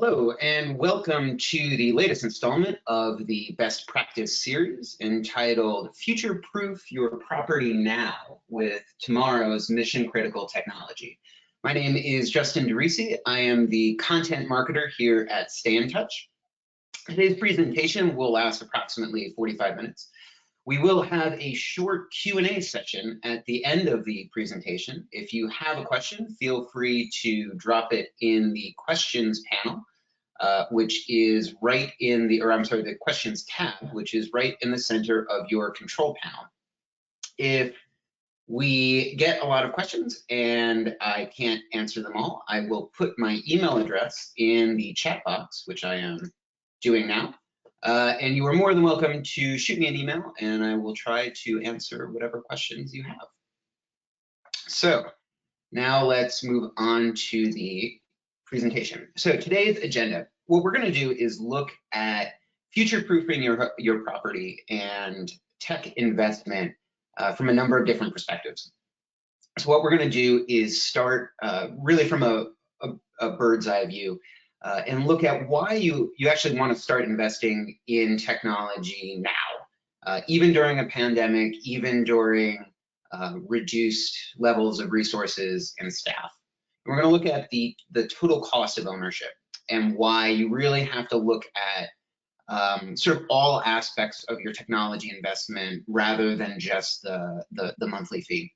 Hello, and welcome to the latest installment of the Best Practice series entitled Future Proof Your Property Now with Tomorrow's Mission Critical Technology. My name is Justin DeRisi. I am the content marketer here at Stay in Touch. Today's presentation will last approximately 45 minutes. We will have a short Q&A session at the end of the presentation. If you have a question, feel free to drop it in the questions panel, which is right in the, the questions tab, which is right in the center of your control panel. If we get a lot of questions and I can't answer them all, I will put my email address in the chat box, which I am doing now. And you are more than welcome to shoot me an email and I will try to answer whatever questions you have. So now let's move on to the presentation. So today's agenda, what we're going to do is look at future-proofing your property and tech investment from a number of different perspectives. So what we're going to do is start really from a bird's eye view and look at why you actually want to start investing in technology now, even during a pandemic, even during reduced levels of resources and staff. And we're going to look at the total cost of ownership and why you really have to look at sort of all aspects of your technology investment rather than just the monthly fee.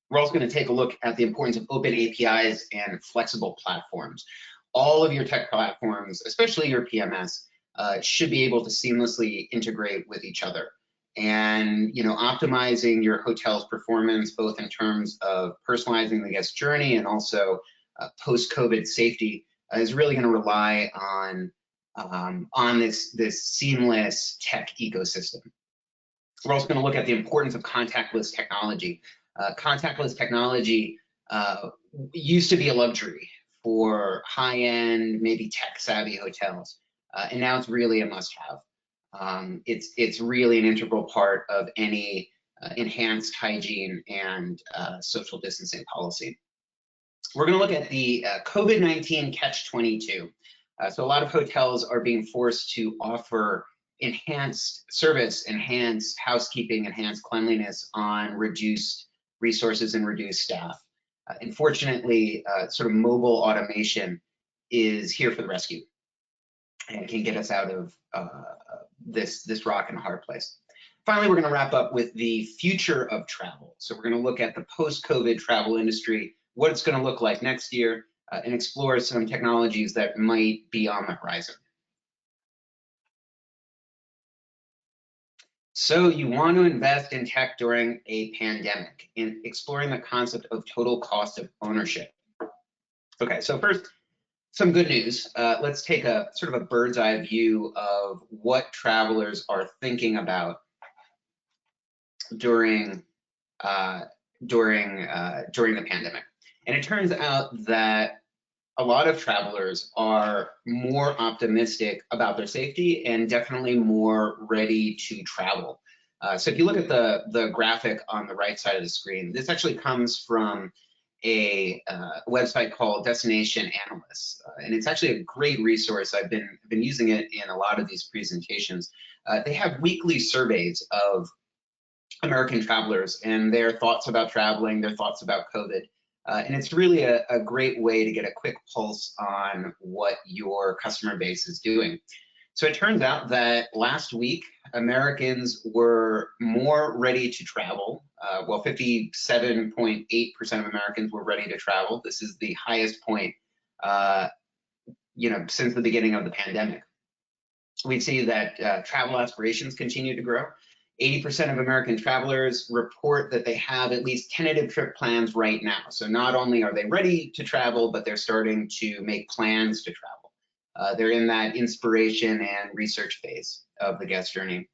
We're also going to take a look at the importance of open APIs and flexible platforms. All of your tech platforms, especially your PMS, should be able to seamlessly integrate with each other. And optimizing your hotel's performance, both in terms of personalizing the guest journey and also post-COVID safety, is really going to rely on this seamless tech ecosystem. We're also going to look at the importance of contactless technology. Contactless technology used to be a luxury for high-end, maybe tech-savvy hotels, and now it's really a must-have. It's really an integral part of any enhanced hygiene and social distancing policy. We're going to look at the COVID-19 catch-22. So a lot of hotels are being forced to offer enhanced service, enhanced housekeeping, enhanced cleanliness on reduced resources and reduced staff. Unfortunately, sort of mobile automation is here for the rescue and can get us out of this rock and a hard place. Finally, we're going to wrap up with the future of travel. So we're going to look at the post-COVID travel industry, what it's going to look like next year, and explore some technologies that might be on the horizon. So you want to invest in tech during a pandemic, in exploring the concept of total cost of ownership. Okay, so first, some good news. Let's take a sort of a bird's eye view of what travelers are thinking about during the pandemic. And it turns out that a lot of travelers are more optimistic about their safety and definitely more ready to travel. So if you look at the graphic on the right side of the screen, this actually comes from a website called Destination Analysts, and it's actually a great resource. I've been using it in a lot of these presentations. They have weekly surveys of American travelers and their thoughts about traveling, their thoughts about COVID. And it's really a great way to get a quick pulse on what your customer base is doing. So it turns out that last week, Americans were more ready to travel. Well, 57.8% of Americans were ready to travel. This is the highest point, since the beginning of the pandemic. We see that travel aspirations continue to grow. 80% of American travelers report that they have at least tentative trip plans right now. So not only are they ready to travel, but they're starting to make plans to travel. They're in that inspiration and research phase of the guest journey.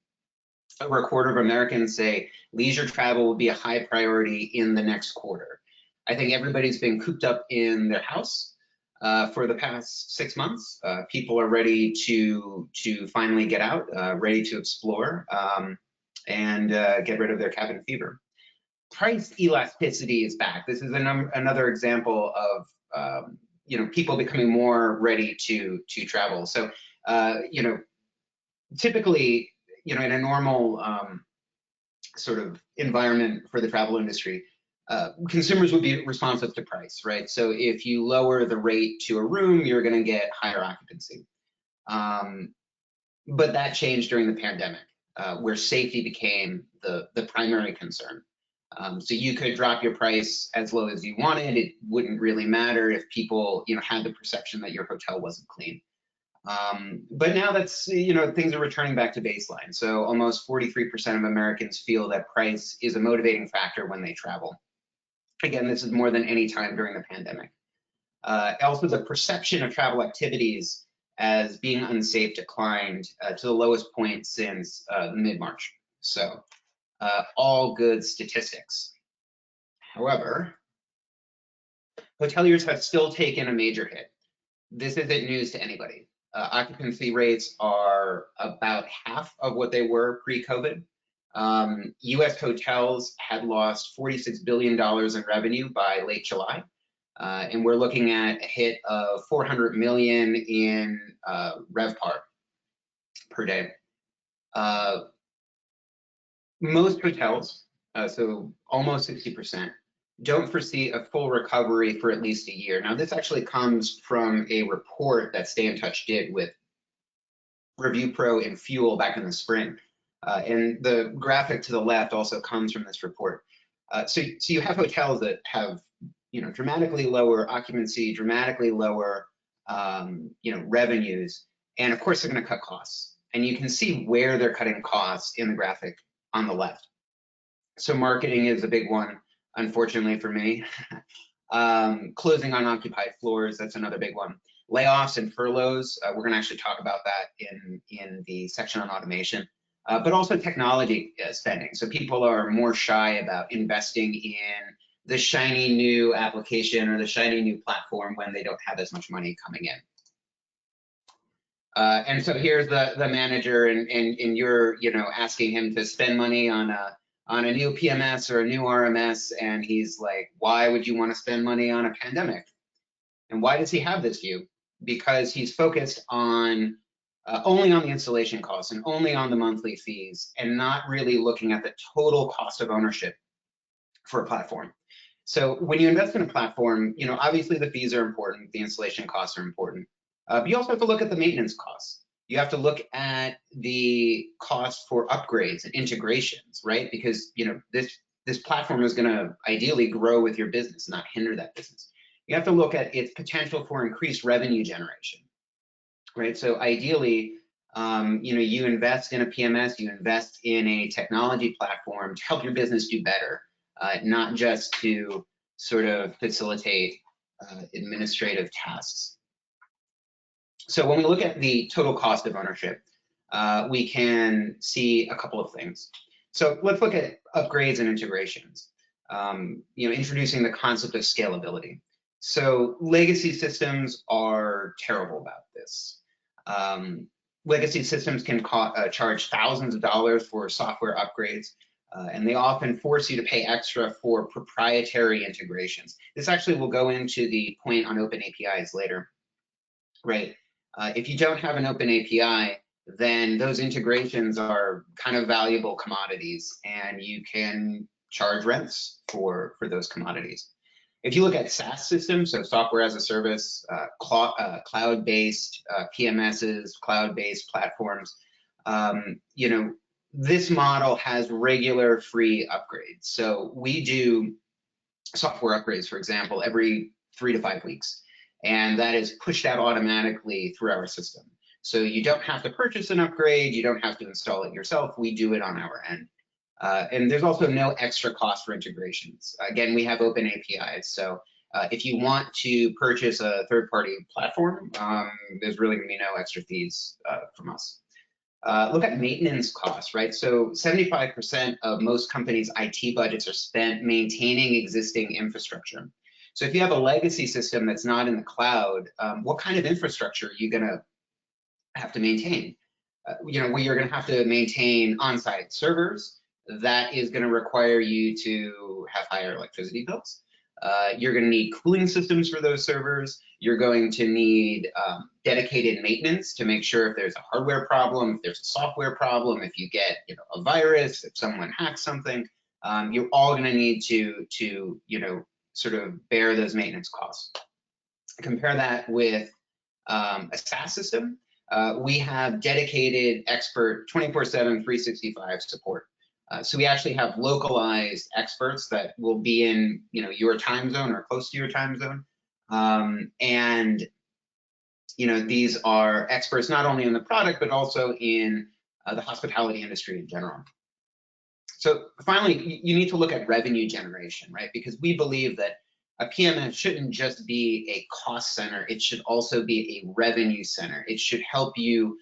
Over a quarter of Americans say leisure travel will be a high priority in the next quarter. I think everybody's been cooped up in their house for the past 6 months. People are ready to finally get out, ready to explore. And get rid of their cabin fever. Price elasticity is back. This is another example of people becoming more ready to travel. So, typically, in a normal sort of environment for the travel industry, consumers would be responsive to price, right? So if you lower the rate to a room, you're going to get higher occupancy. But that changed during the pandemic, where safety became the primary concern. So you could drop your price as low as you wanted. It wouldn't really matter if people, had the perception that your hotel wasn't clean. But now that's, things are returning back to baseline. So almost 43% of Americans feel that price is a motivating factor when they travel. Again, this is more than any time during the pandemic. Also, the perception of travel activities as being unsafe declined to the lowest point since mid-March. So all good statistics. However, hoteliers have still taken a major hit. This isn't news to anybody. Occupancy rates are about half of what they were pre-COVID. US hotels had lost $46 billion in revenue by late July. And we're looking at a hit of 400 million in RevPAR per day. Most hotels, so almost 60%, don't foresee a full recovery for at least a year. Now, this actually comes from a report that Stay in Touch did with Review Pro and Fuel back in the spring. And the graphic to the left also comes from this report. So you have hotels that have, dramatically lower occupancy, dramatically lower, revenues, and of course they're going to cut costs. And you can see where they're cutting costs in the graphic on the left. So marketing is a big one, unfortunately for me. Closing unoccupied floors, that's another big one. Layoffs and furloughs, we're going to actually talk about that in the section on automation. But also technology spending. So people are more shy about investing in the shiny new application or the shiny new platform when they don't have as much money coming in. And so here's the manager, and you're asking him to spend money on a new PMS or a new RMS, and he's like, why would you want to spend money on a pandemic? And why does he have this view? Because he's focused on only on the installation costs and only on the monthly fees, and not really looking at the total cost of ownership for a platform. So when you invest in a platform, obviously the fees are important, the installation costs are important, but you also have to look at the maintenance costs. You have to look at the cost for upgrades and integrations, right? Because this platform is going to ideally grow with your business, not hinder that business. You have to look at its potential for increased revenue generation, right? So ideally, you invest in a PMS, you invest in a technology platform to help your business do better, not just to sort of facilitate administrative tasks. So when we look at the total cost of ownership, we can see a couple of things. So let's look at upgrades and integrations, introducing the concept of scalability. So legacy systems are terrible about this. Legacy systems can charge thousands of dollars for software upgrades, and they often force you to pay extra for proprietary integrations. This actually will go into the point on open APIs later, right? If you don't have an open API, then those integrations are kind of valuable commodities, and you can charge rents for those commodities. If you look at SaaS systems, so software as a service, cloud-based PMSs, cloud-based platforms, this model has regular free upgrades. So we do software upgrades, for example, every 3 to 5 weeks, and that is pushed out automatically through our system. So you don't have to purchase an upgrade, you don't have to install it yourself, we do it on our end. And there's also no extra cost for integrations. Again, we have open APIs, so if you want to purchase a third-party platform, there's really going to be no extra fees from us. Look at maintenance costs, right? So 75% of most companies' IT budgets are spent maintaining existing infrastructure. So if you have a legacy system that's not in the cloud, what kind of infrastructure are you going to have to maintain? Well, you're going to have to maintain on-site servers. That is going to require you to have higher electricity bills. You're going to need cooling systems for those servers. You're going to need dedicated maintenance to make sure if there's a hardware problem, if there's a software problem, if you get a virus, if someone hacks something, you're all going to need to sort of bear those maintenance costs. Compare that with a SaaS system. We have dedicated expert 24/7, 365 support. So we actually have localized experts that will be in your time zone or close to your time zone. And these are experts not only in the product, but also in the hospitality industry in general. So finally, you need to look at revenue generation, right? Because we believe that a PMS shouldn't just be a cost center, it should also be a revenue center. It should help you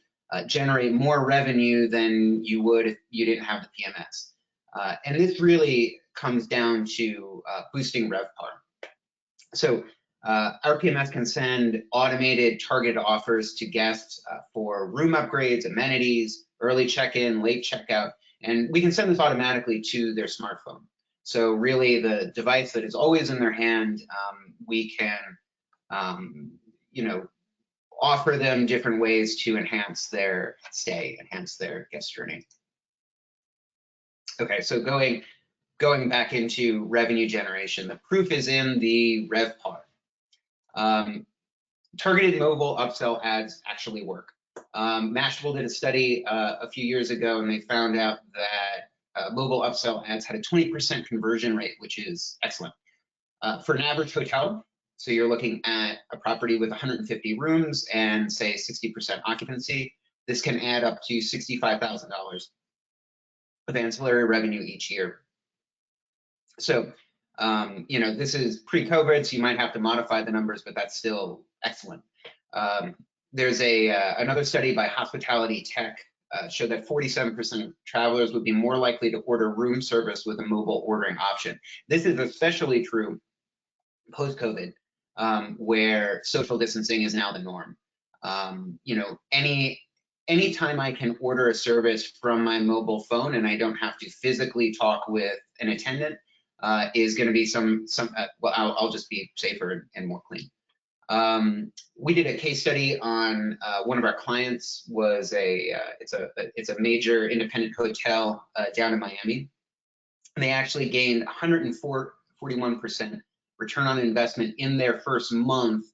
generate more revenue than you would if you didn't have the PMS. And this really comes down to boosting RevPAR. So our PMS can send automated targeted offers to guests for room upgrades, amenities, early check-in, late checkout, and we can send this automatically to their smartphone. So really the device that is always in their hand, we can offer them different ways to enhance their stay, enhance their guest journey. Okay, so going back into revenue generation, the proof is in the RevPAR. Targeted mobile upsell ads actually work. Mashable did a study a few years ago, and they found out that mobile upsell ads had a 20% conversion rate, which is excellent. For an average hotel, so you're looking at a property with 150 rooms and say 60% occupancy, this can add up to $65,000 of ancillary revenue each year. So, this is pre-COVID, so you might have to modify the numbers, but that's still excellent. There's another study by Hospitality Tech showed that 47% of travelers would be more likely to order room service with a mobile ordering option. This is especially true post-COVID, where social distancing is now the norm. Anytime I can order a service from my mobile phone and I don't have to physically talk with an attendant, is going to be well, I'll just be safer and more clean. We did a case study on one of our clients was it's a major independent hotel down in Miami. And they actually gained 141% return on investment in their first month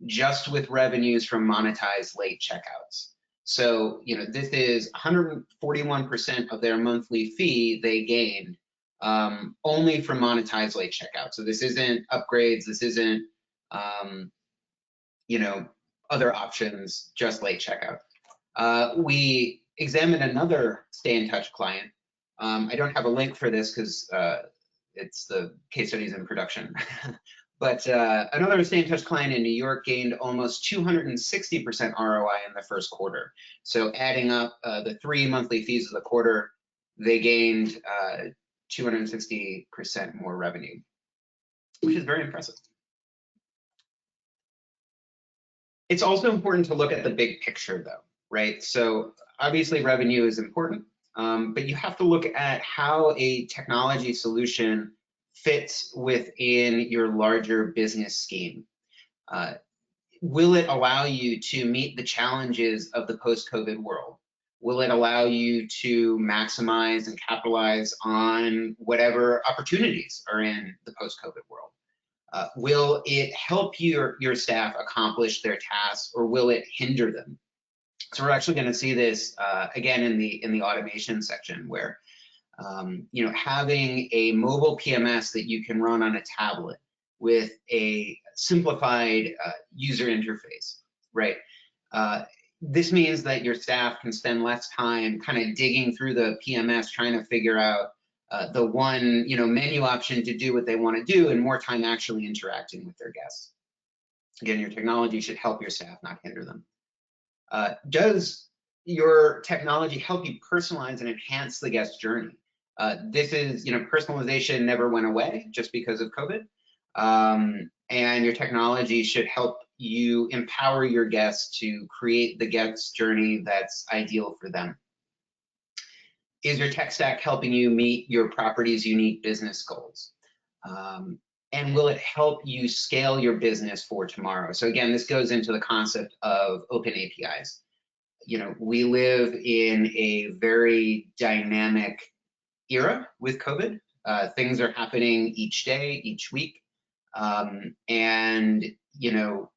just with revenues from monetized late checkouts. So, this is 141% of their monthly fee they gained only from monetized late checkout. So this isn't upgrades, this isn't other options, just late checkout. We examined another Stay in Touch client. I don't have a link for this because it's the case studies in production. But another Stay in Touch client in New York gained almost 260% ROI in the first quarter. So adding up the 3 monthly fees of the quarter, they gained 260% more revenue, which is very impressive. It's also important to look at the big picture though, right? So obviously revenue is important, but you have to look at how a technology solution fits within your larger business scheme. Will it allow you to meet the challenges of the post-COVID world? Will it allow you to maximize and capitalize on whatever opportunities are in the post-COVID world? Will it help your staff accomplish their tasks, or will it hinder them? So we're actually going to see this again in the automation section, where having a mobile PMS that you can run on a tablet with a simplified user interface, right? This means that your staff can spend less time kind of digging through the PMS trying to figure out the one menu option to do what they want to do, and more time actually interacting with their guests. Again, your technology should help your staff, not hinder them. Does your technology help you personalize and enhance the guest journey? This is, personalization never went away just because of COVID. And your technology should help you empower your guests to create the guest journey that's ideal for them. Is your tech stack helping you meet your property's unique business goals? And will it help you scale your business for tomorrow? So again, this goes into the concept of open APIs. You know, we live in a very dynamic era with COVID. Things are happening each day, each week. And, you know,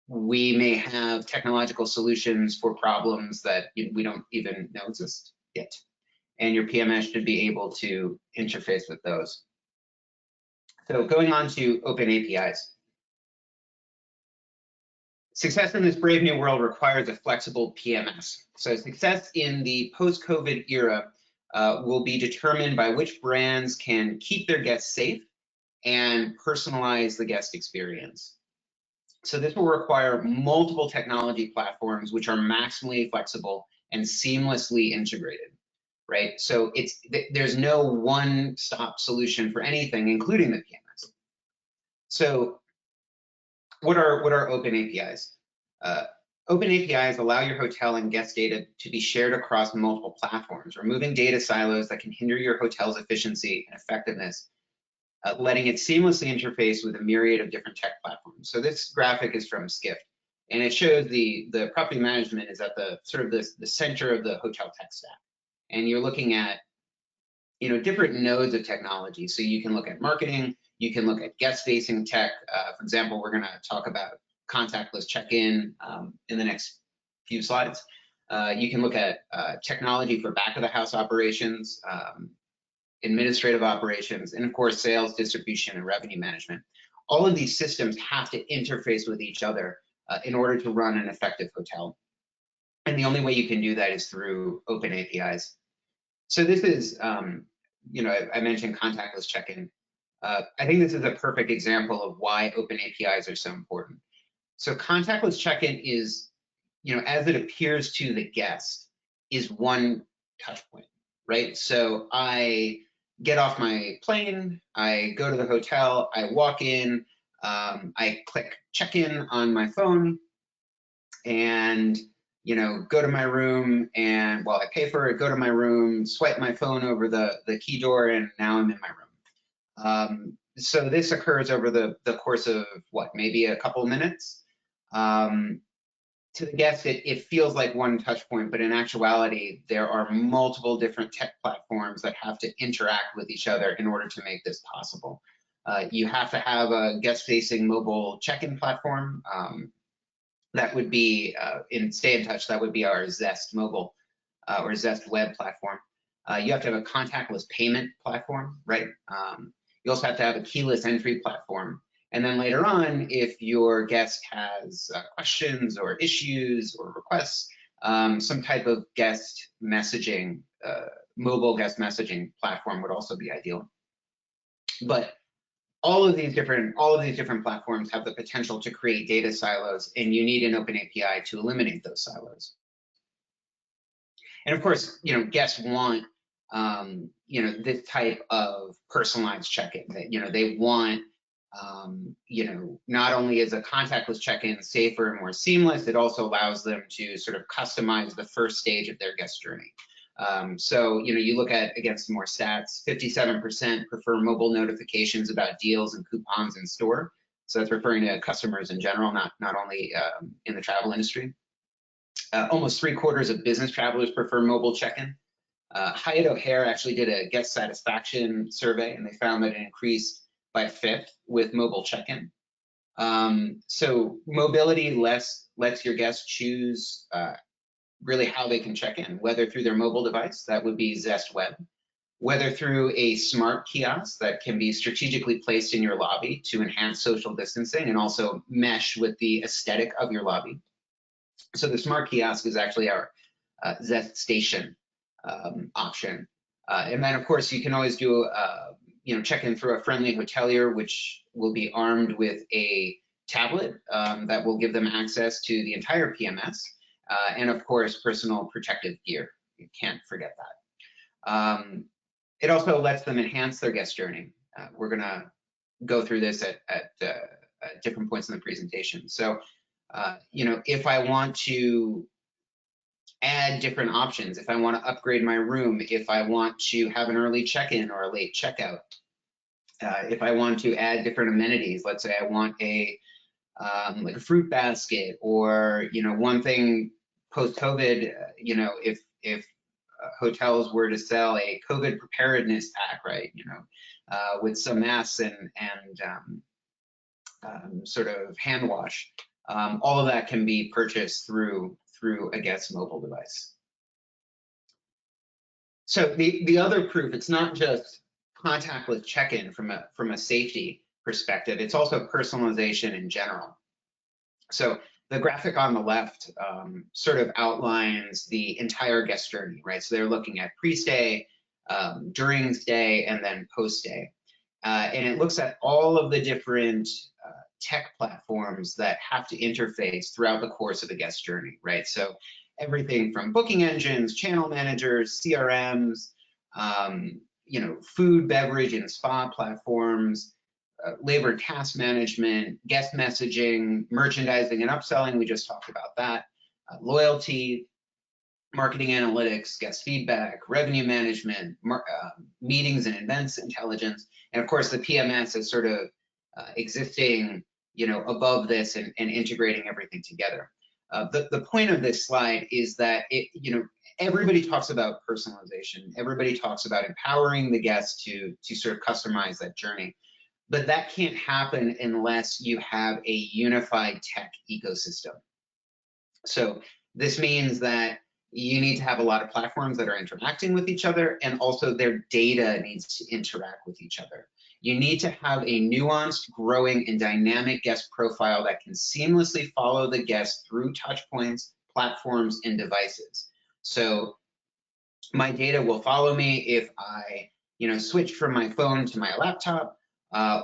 we may have technological solutions for problems that we don't even know exist yet. And your PMS should be able to interface with those. So going on to open APIs. Success in this brave new world requires a flexible PMS. So success in the post-COVID era will be determined by which brands can keep their guests safe and personalize the guest experience. So this will require multiple technology platforms which are maximally flexible and seamlessly integrated, right? So there's no one-stop solution for anything, including the PMS. So what are open APIs? Open APIs allow your hotel and guest data to be shared across multiple platforms, removing data silos that can hinder your hotel's efficiency and effectiveness, letting it seamlessly interface with a myriad of different tech platforms. So this graphic is from Skift, and it shows the property management is at the sort of the center of the hotel tech stack. And you're looking at, you know, different nodes of technology. So you can look at marketing, you can look at guest-facing tech. For example, we're going to talk about contactless check-in the next few slides. You can look at technology for back-of-the-house operations, administrative operations, and of course, sales, distribution, and revenue management. All of these systems have to interface with each other in order to run an effective hotel. And the only way you can do that is through open APIs. So this is, you know, I mentioned contactless check-in. I think this is a perfect example of why open APIs are so important. So contactless check-in is, you know, as it appears to the guest, is one touch point, right? So I get off my plane, I go to the hotel, I walk in, I click check-in on my phone, and you know, go to my room, and while I pay for it, go to my room, swipe my phone over the key door, and now I'm in my room. So this occurs over the course of what, maybe a couple of minutes. To the guest, it feels like one touch point, but in actuality, there are multiple different tech platforms that have to interact with each other in order to make this possible. You have to have a guest-facing mobile check-in platform. That would be, in Stay in Touch, that would be our Zest mobile or Zest web platform. You have to have a contactless payment platform, right? You also have to have a keyless entry platform. And then later on, if your guest has questions or issues or requests, some type of guest messaging, mobile guest messaging platform would also be ideal. But all of these different platforms have the potential to create data silos, and you need an open API to eliminate those silos. And of course, you know, guests want, you know, this type of personalized check-in. That, you know, they want, you know, not only is a contactless check-in safer and more seamless, it also allows them to sort of customize the first stage of their guest journey. So, you know, you look at, again, some more stats, 57% prefer mobile notifications about deals and coupons in store. So that's referring to customers in general, not only in the travel industry. Almost 3/4 of business travelers prefer mobile check-in. Hyatt O'Hare actually did a guest satisfaction survey, and they found that it increased by 1/5 with mobile check-in. So mobility lets your guests choose really how they can check in, whether through their mobile device, that would be Zest Web, whether through a smart kiosk that can be strategically placed in your lobby to enhance social distancing and also mesh with the aesthetic of your lobby. So the smart kiosk is actually our Zest Station option. And then of course you can always do, you know, check in through a friendly hotelier, which will be armed with a tablet that will give them access to the entire PMS. And of course, personal protective gear. You can't forget that. It also lets them enhance their guest journey. We're gonna go through this at different points in the presentation. So, you know, if I want to add different options, if I want to upgrade my room, if I want to have an early check-in or a late checkout, If I want to add different amenities, let's say I want a like a fruit basket, or one thing post-COVID, if hotels were to sell a COVID preparedness pack, right? With some masks and sort of hand wash, all of that can be purchased through a guest's mobile device. So the other proof, it's not just contactless check-in from a safety perspective, it's also personalization in general. So the graphic on the left sort of outlines the entire guest journey, right? So they're looking at pre-stay, during stay, and then post-stay. And it looks at all of the different tech platforms that have to interface throughout the course of the guest journey, right? So everything from booking engines, channel managers, CRMs, food, beverage, and spa platforms, labor task management, guest messaging, merchandising and upselling, we just talked about that, loyalty, marketing analytics, guest feedback, revenue management, meetings and events intelligence, and of course the PMS is sort of existing above this and integrating everything together. The point of this slide is that everybody talks about personalization, everybody talks about empowering the guests to sort of customize that journey. But that can't happen unless you have a unified tech ecosystem. So this means that you need to have a lot of platforms that are interacting with each other, and also their data needs to interact with each other. You need to have a nuanced, growing, and dynamic guest profile that can seamlessly follow the guest through touch points, platforms, and devices. So my data will follow me if I switch from my phone to my laptop,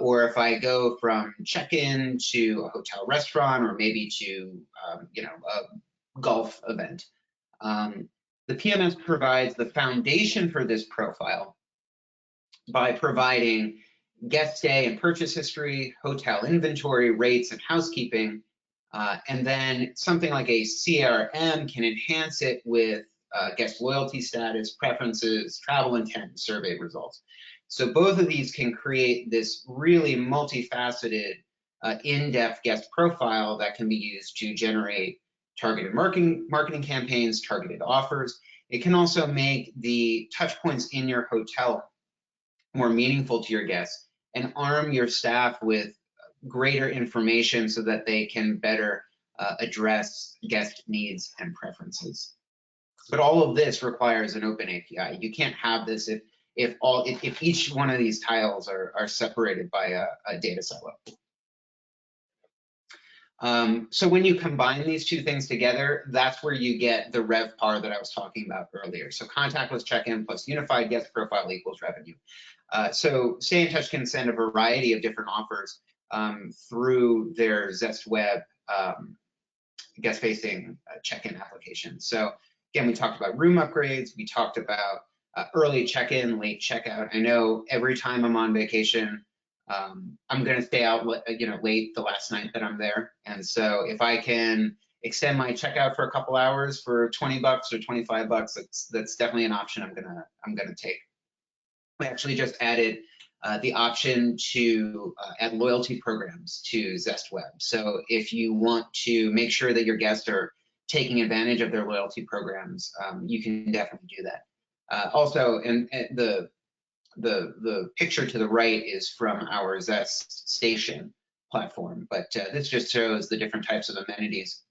or if I go from check-in to a hotel restaurant, or maybe to a golf event. The PMS provides the foundation for this profile by providing guest stay and purchase history, hotel inventory, rates, and housekeeping. And then something like a CRM can enhance it with guest loyalty status, preferences, travel intent, and survey results. So both of these can create this really multifaceted, in-depth guest profile that can be used to generate targeted marketing campaigns, targeted offers. It can also make the touch points in your hotel more meaningful to your guests, and arm your staff with greater information so that they can better address guest needs and preferences. But all of this requires an open API. You can't have this if each one of these tiles are separated by a data silo. So when you combine these two things together, that's where you get the RevPAR that I was talking about earlier. So contactless check-in plus unified guest profile equals revenue. So Stay in Touch can send a variety of different offers through their Zest Web guest-facing check-in application. So again, we talked about room upgrades. We talked about early check-in, late checkout. I know every time I'm on vacation, I'm going to stay out, late the last night that I'm there. And so if I can extend my checkout for a couple hours for 20 bucks or 25 bucks, that's definitely an option I'm gonna take. We actually just added the option to add loyalty programs to Zest Web. So if you want to make sure that your guests are taking advantage of their loyalty programs, you can definitely do that. Also, and the picture to the right is from our Zest Station platform, but this just shows the different types of amenities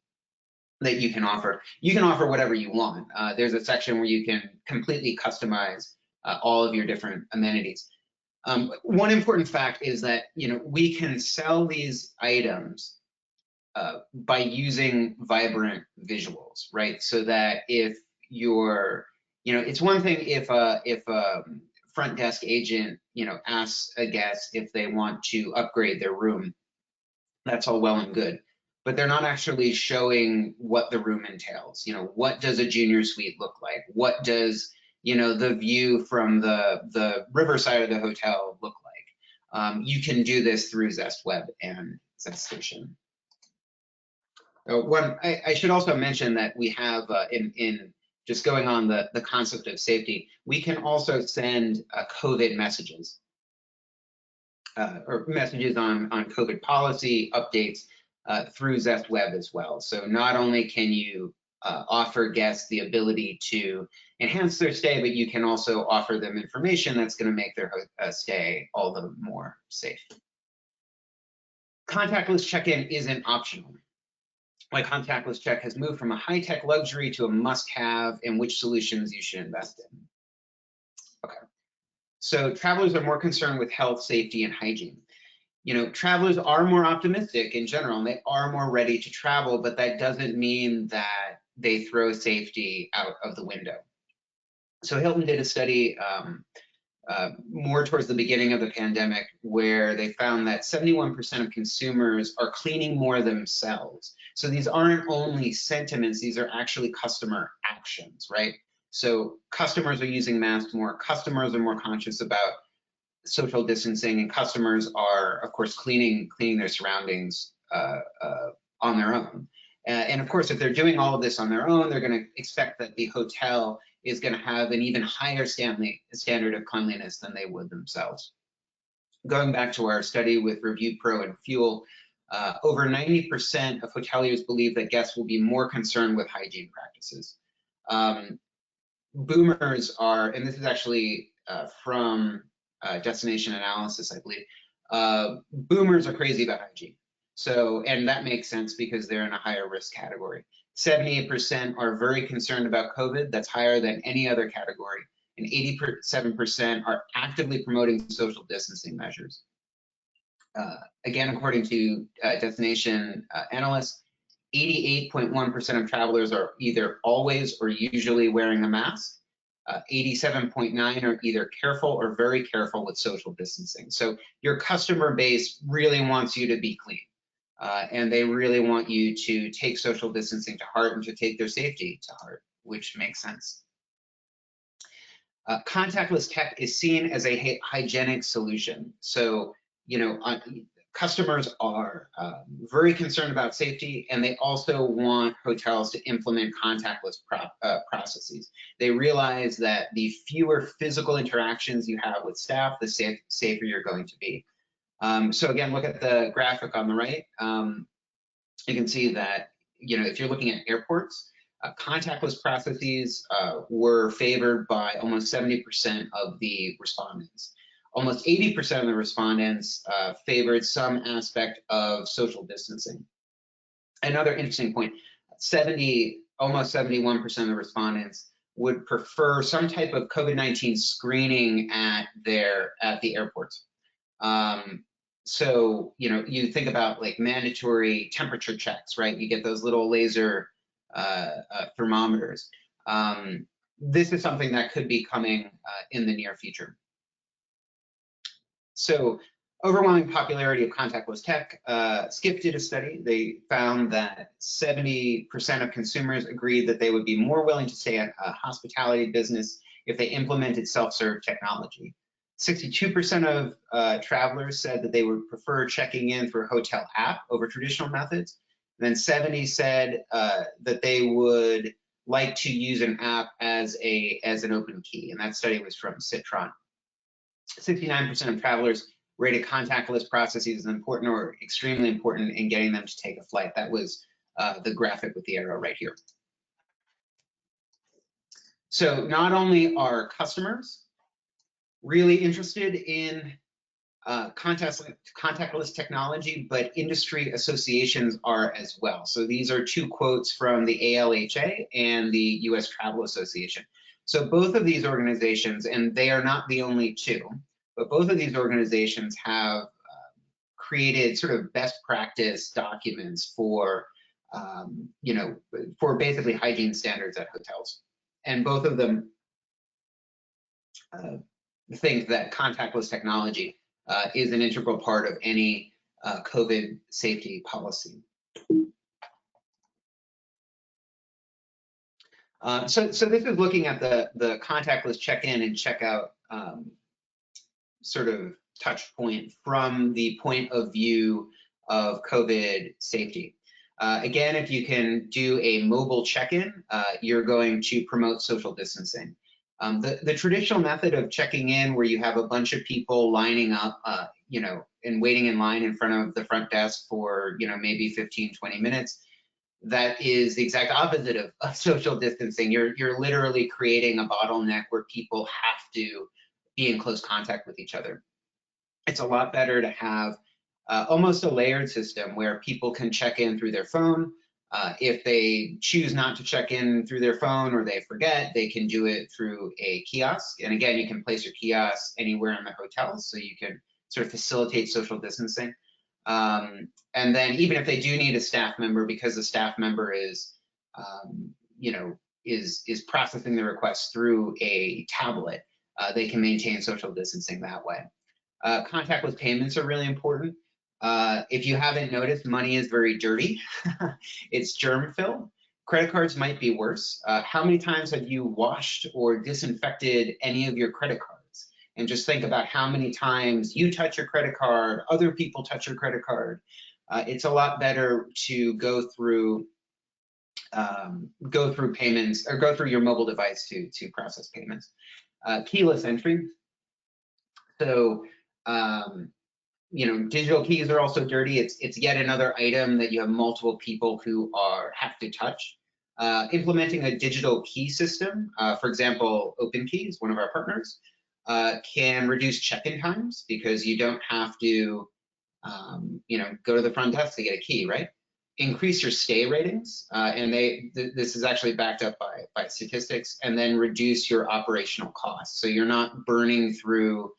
that you can offer. You can offer whatever you want. There's a section where you can completely customize all of your different amenities. One important fact is that we can sell these items by using vibrant visuals, right? So that if you're, it's one thing if a front desk agent, asks a guest if they want to upgrade their room. That's all well and good, but they're not actually showing what the room entails. What does a junior suite look like? What does, the view from the riverside of the hotel look like? You can do this through Zest Web and Zest Station. I should also mention that we have in just going on the concept of safety, we can also send COVID messages. or messages on COVID policy updates through Zest Web as well. So not only can you offer guests the ability to enhance their stay, but you can also offer them information that's going to make their stay all the more safe. Contactless check-in isn't optional. Like contactless check has moved from a high-tech luxury to a must-have, and which solutions you should invest in. Okay, so travelers are more concerned with health, safety, and hygiene. You know, travelers are more optimistic in general, and they are more ready to travel, but that doesn't mean that they throw safety out of the window. So Hilton did a study more towards the beginning of the pandemic, where they found that 71% of consumers are cleaning more themselves. So these aren't only sentiments, these are actually customer actions, right? So customers are using masks more, customers are more conscious about social distancing, and customers are, of course, cleaning their surroundings on their own. And of course, if they're doing all of this on their own, they're going to expect that the hotel is going to have an even higher standard of cleanliness than they would themselves. Going back to our study with Review Pro and Fuel, over 90% of hoteliers believe that guests will be more concerned with hygiene practices. Boomers are, and this is actually from Destination Analysis, I believe, boomers are crazy about hygiene. So, and that makes sense because they're in a higher risk category. 78% are very concerned about COVID. That's higher than any other category. And 87% are actively promoting social distancing measures. Again, according to Destination Analysts, 88.1% of travelers are either always or usually wearing a mask. 87.9 are either careful or very careful with social distancing. So your customer base really wants you to be clean. And they really want you to take social distancing to heart and to take their safety to heart, which makes sense. Contactless tech is seen as a hygienic solution. So, you know, customers are very concerned about safety, and they also want hotels to implement contactless processes. They realize that the fewer physical interactions you have with staff, the safer you're going to be. So again, look at the graphic on the right. You can see that, you know, if you're looking at airports, contactless processes were favored by almost 70% of the respondents. Almost 80% of the respondents favored some aspect of social distancing. Another interesting point, almost 71% of the respondents would prefer some type of COVID-19 screening at the airports. So, you know, you think about like mandatory temperature checks, right? You get those little laser thermometers. This is something that could be coming in the near future. So, overwhelming popularity of contactless tech. Skip did a study. They found that 70% of consumers agreed that they would be more willing to stay at a hospitality business if they implemented self-serve technology. 62% of travelers said that they would prefer checking in through a hotel app over traditional methods. And then 70 said that they would like to use an app as an open key, and that study was from Citron. 69% of travelers rated contactless processes as important or extremely important in getting them to take a flight. That was the graphic with the arrow right here. So not only are customers really interested in contactless technology, but industry associations are as well. So these are two quotes from the ALHA and the US Travel Association. So both of these organizations, and they are not the only two, but both of these organizations have created sort of best practice documents for, you know, for basically hygiene standards at hotels. And both of them think that contactless technology is an integral part of any COVID safety policy. So this is looking at the contactless check-in and check-out sort of touch point from the point of view of COVID safety. Again, if you can do a mobile check-in, you're going to promote social distancing. The traditional method of checking in, where you have a bunch of people lining up and waiting in line in front of the front desk for, maybe 15, 20 minutes. That is the exact opposite of social distancing. You're literally creating a bottleneck where people have to be in close contact with each other. It's a lot better to have almost a layered system where people can check in through their phone. If they choose not to check in through their phone or they forget, they can do it through a kiosk. And again, you can place your kiosk anywhere in the hotel, so you can sort of facilitate social distancing. And then even if they do need a staff member, because the staff member is, is processing the request through a tablet, they can maintain social distancing that way. Contactless payments are really important. If you haven't noticed, money is very dirty. It's germ-filled. Credit cards might be worse. How many times have you washed or disinfected any of your credit cards? And just think about how many times you touch your credit card, other people touch your credit card. It's a lot better to go through payments, or go through your mobile device to process payments. Keyless entry. So, digital keys are also dirty. It's yet another item that you have multiple people who have to touch. Implementing a digital key system, for example, OpenKey, one of our partners, can reduce check-in times because you don't have to, go to the front desk to get a key, right? Increase your stay ratings, and this is actually backed up by statistics, and then reduce your operational costs. So you're not burning through,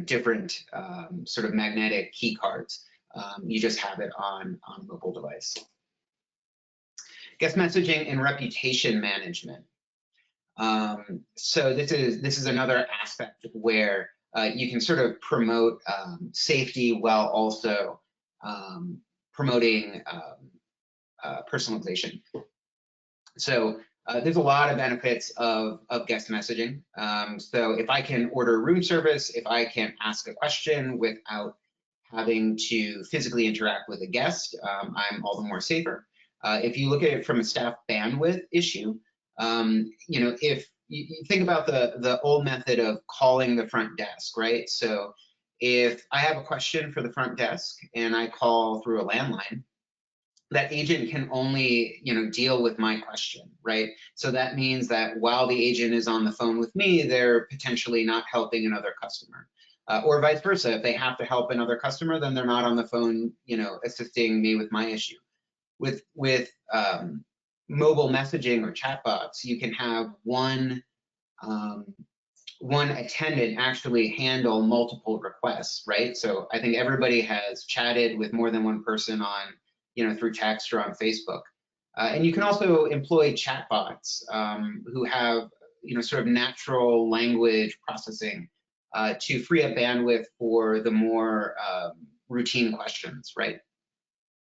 different sort of magnetic key cards. You just have it on a mobile device. Guest messaging and reputation management. So this is another aspect where you can sort of promote safety while also promoting personalization. So there's a lot of benefits of guest messaging. So if I can order room service, if I can ask a question without having to physically interact with a guest, I'm all the more safer. If you look at it from a staff bandwidth issue, if you think about the old method of calling the front desk, right? So if I have a question for the front desk and I call through a landline, that agent can only, deal with my question, right? So that means that while the agent is on the phone with me, they're potentially not helping another customer. Or vice versa, if they have to help another customer, then they're not on the phone, assisting me with my issue. With mobile messaging or chatbots, you can have one attendant actually handle multiple requests, right? So I think everybody has chatted with more than one person on, through text or on Facebook. And you can also employ chatbots who have, sort of natural language processing to free up bandwidth for the more routine questions, right?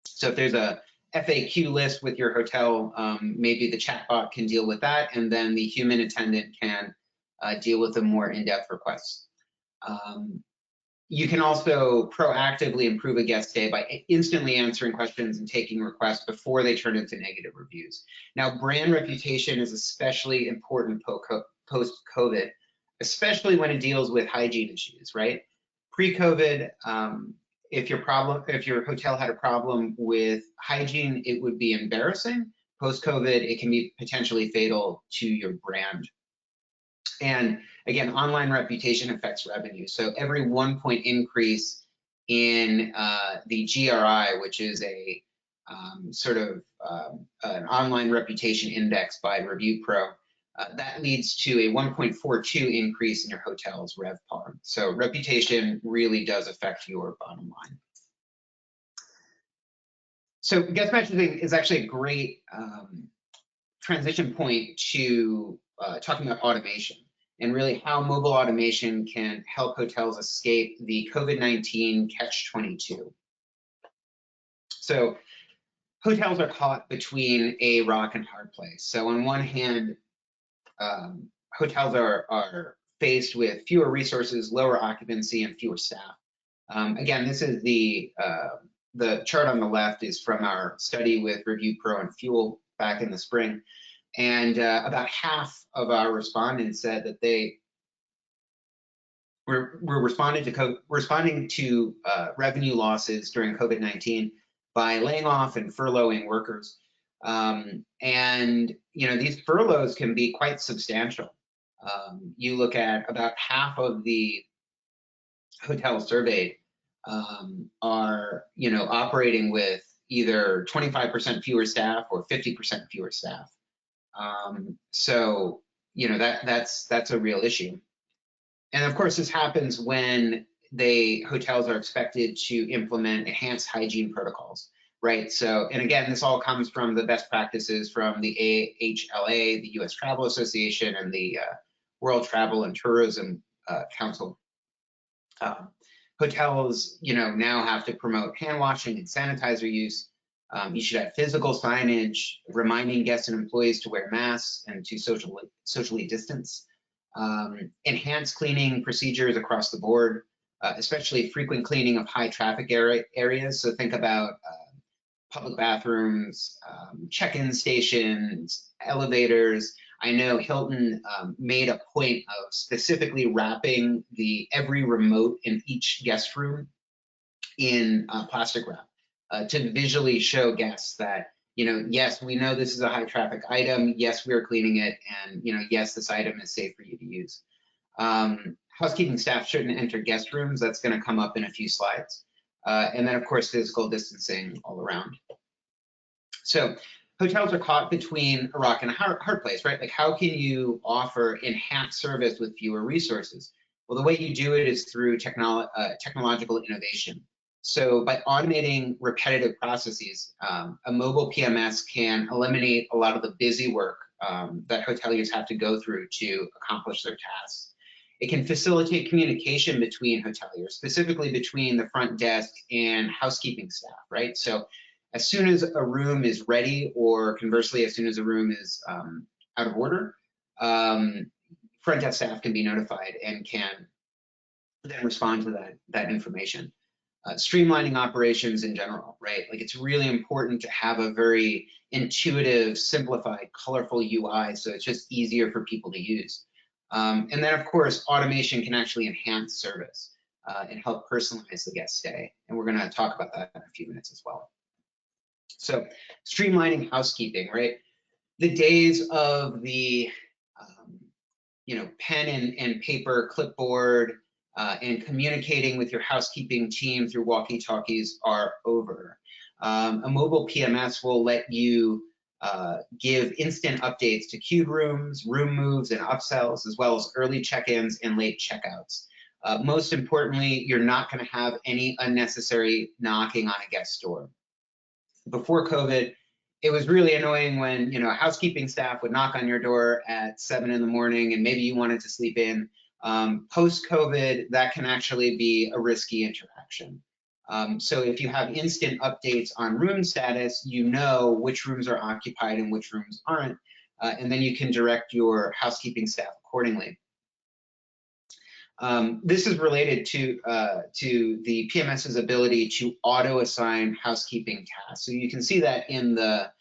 So if there's a FAQ list with your hotel, maybe the chatbot can deal with that, and then the human attendant can deal with the more in-depth requests. You can also proactively improve a guest stay by instantly answering questions and taking requests before they turn into negative reviews. Now, brand reputation is especially important post-COVID, especially when it deals with hygiene issues, right? Pre-COVID, if your hotel had a problem with hygiene, it would be embarrassing. Post-COVID, it can be potentially fatal to your brand. And again, online reputation affects revenue. So every 1 point increase in the GRI, which is a sort of an online reputation index by Review Pro, that leads to a 1.42 increase in your hotel's RevPAR. So reputation really does affect your bottom line. So guest messaging is actually a great transition point to talking about automation, and really how mobile automation can help hotels escape the COVID-19 catch-22. So hotels are caught between a rock and hard place. So on one hand, hotels are faced with fewer resources, lower occupancy, and fewer staff. Again, this is the chart on the left is from our study with Review Pro and Fuel back in the spring. And about half of our respondents said that they we're responding to revenue losses during COVID-19 by laying off and furloughing workers. And these furloughs can be quite substantial. You look at about half of the hotels surveyed are operating with either 25% fewer staff or 50% fewer staff. So that's a real issue. And of course, this happens when hotels are expected to implement enhanced hygiene protocols, right? So, and again, this all comes from the best practices from the AHLA, the U.S. Travel Association, and the World Travel and Tourism Council. Hotels, now have to promote hand washing and sanitizer use. You should have physical signage reminding guests and employees to wear masks and to socially distance. Enhanced cleaning procedures across the board, especially frequent cleaning of high traffic areas. So think about public bathrooms, check-in stations, elevators. I know Hilton made a point of specifically wrapping every remote in each guest room in plastic wrap to visually show guests that, yes, we know this is a high traffic item. Yes, we are cleaning it. And, yes, this item is safe for you to use. Housekeeping staff shouldn't enter guest rooms. That's going to come up in a few slides. And then, of course, physical distancing all around. So hotels are caught between a rock and a hard place, right? Like, how can you offer enhanced service with fewer resources? Well, the way you do it is through technological innovation. So by automating repetitive processes, a mobile PMS can eliminate a lot of the busy work that hoteliers have to go through to accomplish their tasks. It can facilitate communication between hoteliers, specifically between the front desk and housekeeping staff, right? So as soon as a room is ready, or conversely, as soon as a room is out of order, front desk staff can be notified and can then respond to that information. Streamlining operations in general, right? Like, it's really important to have a very intuitive, simplified, colorful UI, so it's just easier for people to use. And then, of course, automation can actually enhance service and help personalize the guest stay. And we're going to talk about that in a few minutes as well. So, streamlining housekeeping, right? The days of the pen and paper, clipboard, and communicating with your housekeeping team through walkie-talkies are over. A mobile PMS will let you give instant updates to queued rooms, room moves, and upsells, as well as early check-ins and late checkouts. Most importantly, you're not going to have any unnecessary knocking on a guest door. Before COVID, it was really annoying when housekeeping staff would knock on your door at 7 in the morning and maybe you wanted to sleep in. Post-COVID, that can actually be a risky interaction. So if you have instant updates on room status, you know which rooms are occupied and which rooms aren't, and then you can direct your housekeeping staff accordingly. This is related to the PMS's ability to auto-assign housekeeping tasks. So you can see that in the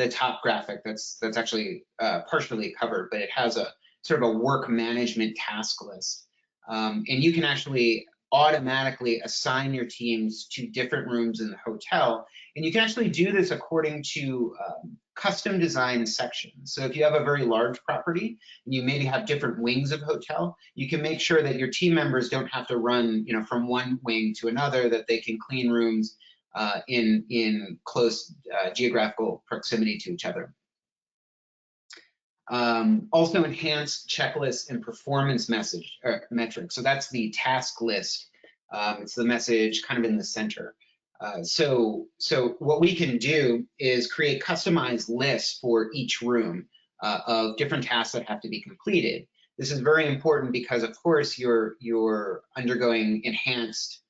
top graphic that's actually partially covered, but it has a sort of a work management task list. And you can actually automatically assign your teams to different rooms in the hotel. And you can actually do this according to custom designed sections. So if you have a very large property and you maybe have different wings of hotel, you can make sure that your team members don't have to run from one wing to another, that they can clean rooms in close geographical proximity to each other. Also enhanced checklists and performance metrics. So that's the task list. It's the message kind of in the center. So what we can do is create customized lists for each room of different tasks that have to be completed. This is very important because, of course, you're undergoing enhanced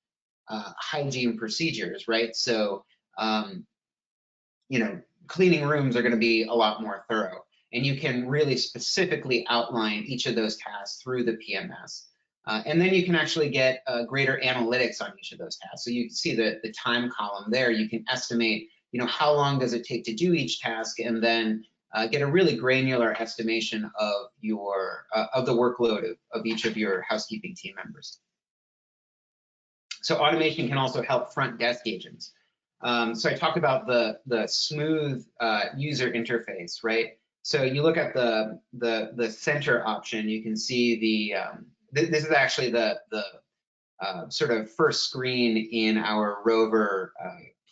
hygiene procedures, right? So, cleaning rooms are going to be a lot more thorough. And you can really specifically outline each of those tasks through the PMS. And then you can actually get greater analytics on each of those tasks. So you can see the time column there. You can estimate, how long does it take to do each task, and then get a really granular estimation of the workload of each of your housekeeping team members. So automation can also help front desk agents. So I talked about the smooth user interface, right? So you look at the center option, you can see this is actually the sort of first screen in our Rover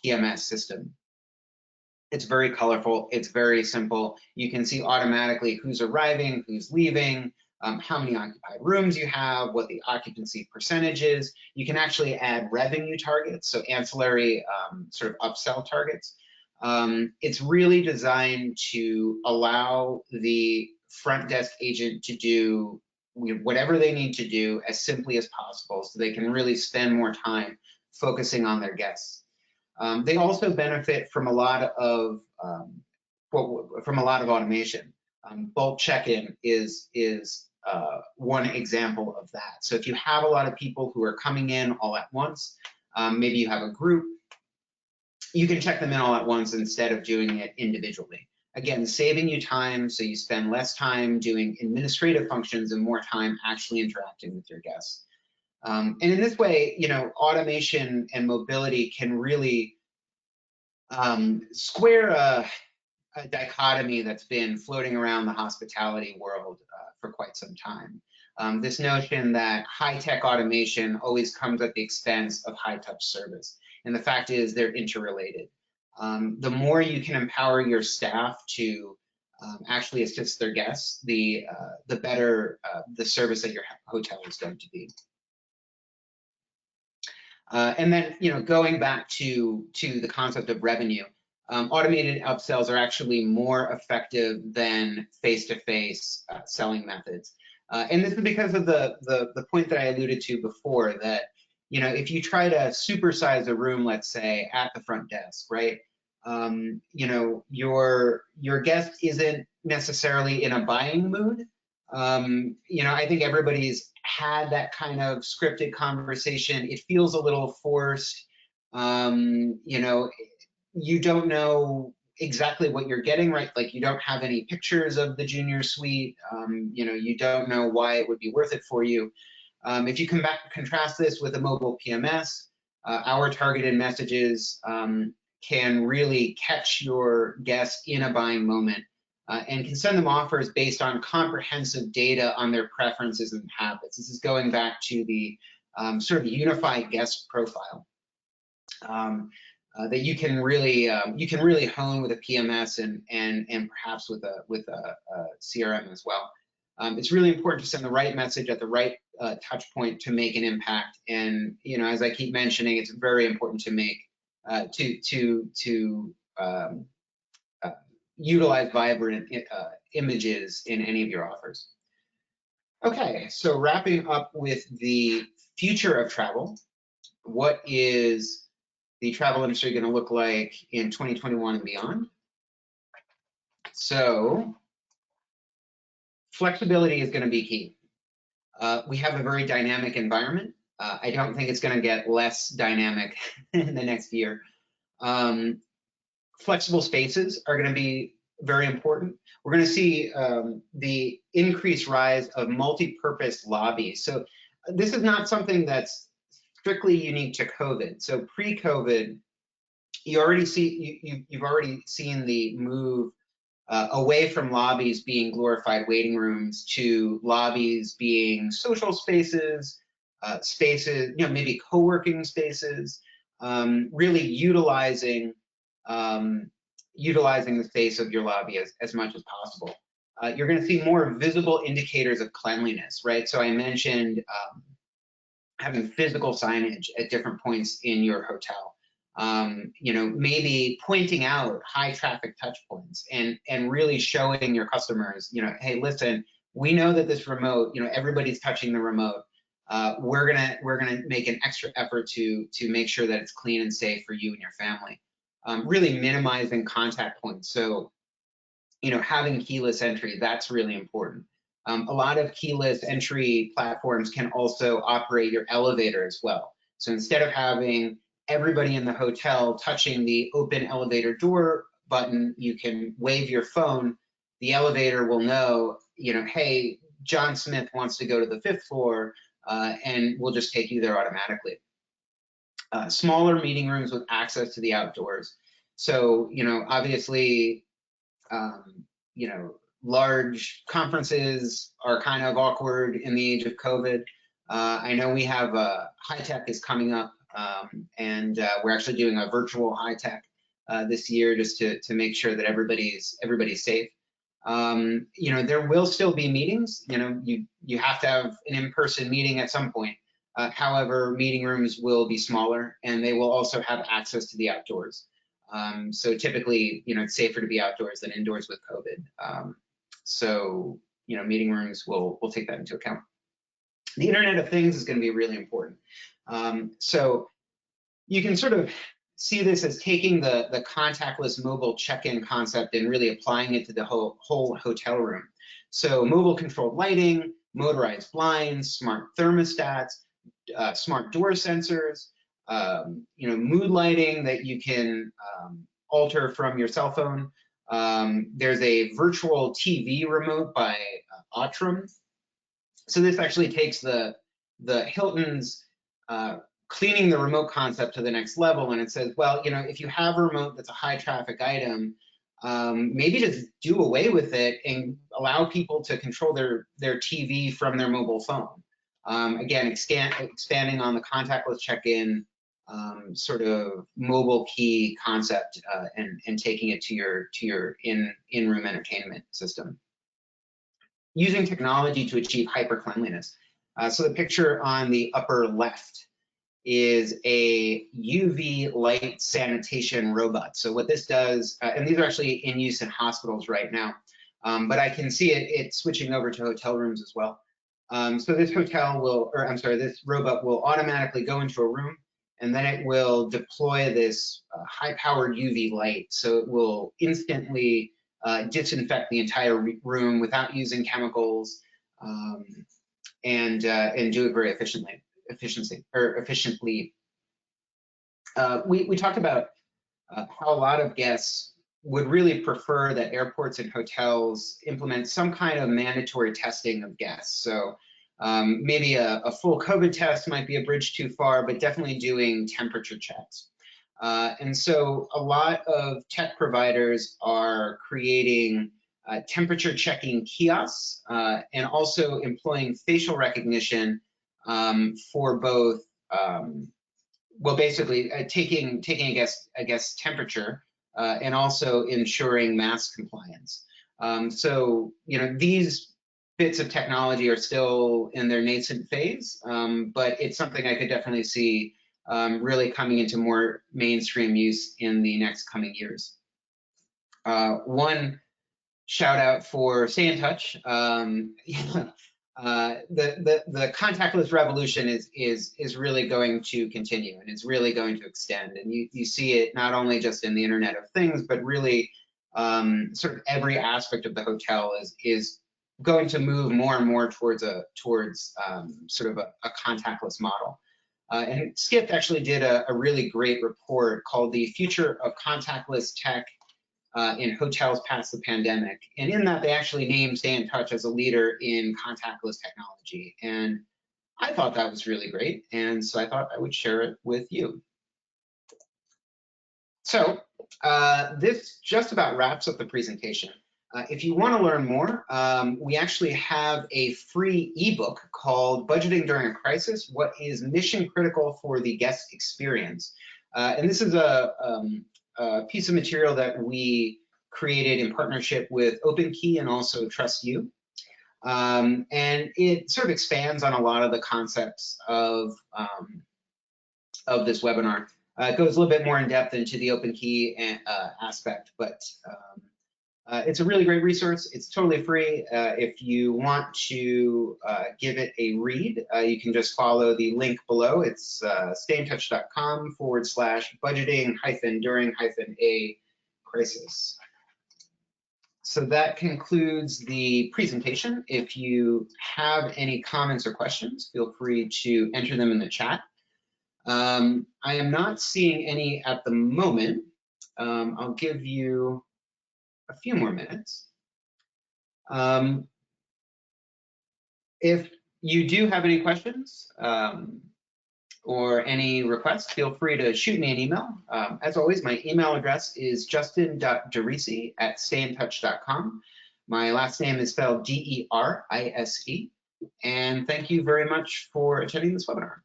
PMS system. It's very colorful. It's very simple. You can see automatically who's arriving, who's leaving, how many occupied rooms you have, what the occupancy percentage is. You can actually add revenue targets, so ancillary sort of upsell targets. It's really designed to allow the front desk agent to do whatever they need to do as simply as possible so they can really spend more time focusing on their guests. They also benefit from a lot of automation. Bulk check-in is one example of that. So if you have a lot of people who are coming in all at once, maybe you have a group, you can check them in all at once instead of doing it individually. Again, saving you time, so you spend less time doing administrative functions and more time actually interacting with your guests. And in this way, automation and mobility can really square a dichotomy that's been floating around the hospitality world for quite some time. This notion that high-tech automation always comes at the expense of high-touch service. And the fact is they're interrelated. The more you can empower your staff to actually assist their guests, the better the service at your hotel is going to be. And then, going back to the concept of revenue, automated upsells are actually more effective than face-to-face selling methods. And this is because of the point that I alluded to before, that if you try to supersize a room, let's say at the front desk, right? Your guest isn't necessarily in a buying mood. I think everybody's had that kind of scripted conversation. It feels a little forced. You don't know exactly what you're getting, right? Like you don't have any pictures of the junior suite. You don't know why it would be worth it for you. If you contrast this with a mobile PMS, our targeted messages can really catch your guests in a buying moment and can send them offers based on comprehensive data on their preferences and habits. This is going back to the sort of unified guest profile that you can really hone with a PMS and perhaps with a CRM as well. It's really important to send the right message at the right touch point to make an impact. And as I keep mentioning, it's very important to make utilize vibrant images in any of your offers. Okay, so wrapping up with the future of travel, what is the travel industry going to look like in 2021 and beyond? So flexibility is going to be key. We have a very dynamic environment. I don't think it's going to get less dynamic in the next year. Flexible spaces are going to be very important. We're going to see the increased rise of multi-purpose lobbies. So this is not something that's strictly unique to COVID. So pre-COVID, you've already seen the move away from lobbies being glorified waiting rooms to lobbies being social spaces, maybe co-working spaces, really utilizing the space of your lobby as much as possible. You're going to see more visible indicators of cleanliness, right? So I mentioned having physical signage at different points in your hotel. Maybe pointing out high traffic touch points and really showing your customers, hey, listen, we know that this remote, everybody's touching the remote. We're gonna make an extra effort to make sure that it's clean and safe for you and your family. Really minimizing contact points. So, having keyless entry, that's really important. A lot of keyless entry platforms can also operate your elevator as well. So instead of having everybody in the hotel touching the open elevator door button, you can wave your phone. The elevator will know, hey, John Smith wants to go to the 5th floor, and we'll just take you there automatically. smaller meeting rooms with access to the outdoors. So, obviously, large conferences are kind of awkward in the age of COVID. I know we have high tech is coming up, and we're actually doing a virtual high tech this year just to make sure that everybody's safe. There will still be meetings. You have to have an in-person meeting at some point. However, meeting rooms will be smaller, and they will also have access to the outdoors. So typically, it's safer to be outdoors than indoors with COVID. So, meeting rooms will take that into account. The Internet of Things is going to be really important. So you can sort of see this as taking the contactless mobile check-in concept and really applying it to the whole hotel room. So mobile controlled lighting, motorized blinds, smart thermostats, smart door sensors, mood lighting that you can alter from your cell phone. There's a virtual TV remote by Autrum. So this actually takes the Hilton's cleaning the remote concept to the next level, and it says, well, if you have a remote that's a high traffic item, maybe just do away with it and allow people to control their TV from their mobile phone. Again, expanding on the contactless check-in sort of mobile key concept and taking it to your in-room entertainment system. Using technology to achieve hyper cleanliness. So the picture on the upper left is a UV light sanitation robot. So what this does, and these are actually in use in hospitals right now, but I can see it switching over to hotel rooms as well. So this this robot will automatically go into a room, and then it will deploy this high-powered UV light. So it will instantly disinfect the entire room without using chemicals, and do it very efficiently. We talked about how a lot of guests would really prefer that airports and hotels implement some kind of mandatory testing of guests. So maybe a full COVID test might be a bridge too far, but definitely doing temperature checks. And so a lot of tech providers are creating temperature checking kiosks and also employing facial recognition for both, well, basically taking a guest's temperature and also ensuring mask compliance. So, these bits of technology are still in their nascent phase, but it's something I could definitely see really coming into more mainstream use in the next coming years. One shout out for Stay in Touch. The contactless revolution is really going to continue, and it's really going to extend. And you see it not only just in the Internet of Things, but really sort of every aspect of the hotel is going to move more and more towards sort of a contactless model. And Skip actually did a really great report called "The Future of Contactless Tech in Hotels Past the Pandemic." And in that, they actually named Stay in Touch as a leader in contactless technology. And I thought that was really great. And so I thought I would share it with you. So this just about wraps up the presentation. If you want to learn more, we actually have a free ebook called Budgeting During a Crisis: What is Mission Critical for the Guest Experience? And this is a piece of material that we created in partnership with OpenKey and also TrustU. And it sort of expands on a lot of the concepts of this webinar. It goes a little bit more in depth into the OpenKey aspect, but it's a really great resource. It's totally free. If you want to give it a read, you can just follow the link below. It's stayintouch.com/budgeting-during-a crisis. So that concludes the presentation. If you have any comments or questions, feel free to enter them in the chat. I am not seeing any at the moment. I'll give you a few more minutes. If you do have any questions, or any requests, feel free to shoot me an email. As always, my email address is justin.derise@stayintouch.com. My last name is spelled D-E-R-I-S-E. And thank you very much for attending this webinar.